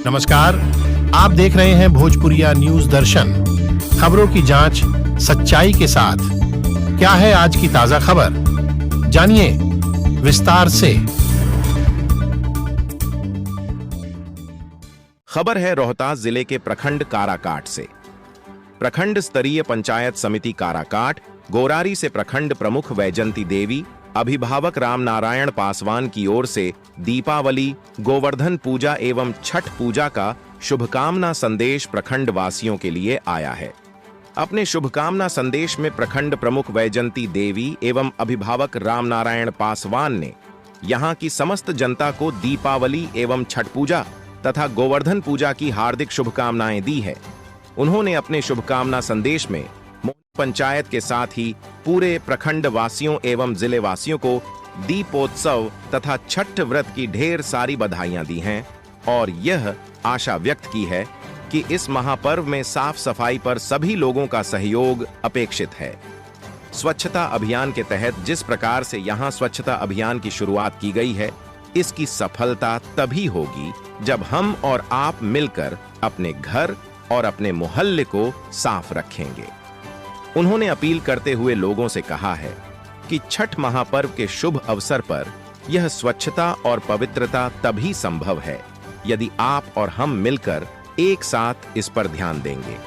नमस्कार, आप देख रहे हैं भोजपुरिया न्यूज दर्शन। खबरों की जांच सच्चाई के साथ। क्या है आज की ताजा खबर, जानिए विस्तार से। खबर है रोहतास जिले के प्रखंड काराकाट से। प्रखंड स्तरीय पंचायत समिति काराकाट गोरारी से प्रखंड प्रमुख वैजंती देवी, अभिभावक रामनारायण पासवान की ओर से दीपावली, गोवर्धन पूजा एवं छठ पूजा का शुभकामना संदेश प्रखंड वासियों के लिए आया है। अपने शुभकामना संदेश में प्रखंड प्रमुख वैजंती देवी एवं अभिभावक रामनारायण पासवान ने यहां की समस्त जनता को दीपावली एवं छठ पूजा तथा गोवर्धन पूजा की हार्दिक शुभकामनाएं दी है। उन्होंने अपने शुभकामना संदेश में पंचायत के साथ ही पूरे प्रखंड वासियों एवं जिले वासियों को दीपोत्सव तथा छठ व्रत की ढेर सारी बधाइयां दी हैं और यह आशा व्यक्त की है कि इस महापर्व में साफ सफाई पर सभी लोगों का सहयोग अपेक्षित है। स्वच्छता अभियान के तहत जिस प्रकार से यहां स्वच्छता अभियान की शुरुआत की गई है, इसकी सफलता तभी होगी जब हम और आप मिलकर अपने घर और अपने मोहल्ले को साफ रखेंगे। उन्होंने अपील करते हुए लोगों से कहा है कि छठ महापर्व के शुभ अवसर पर यह स्वच्छता और पवित्रता तभी संभव है यदि आप और हम मिलकर एक साथ इस पर ध्यान देंगे।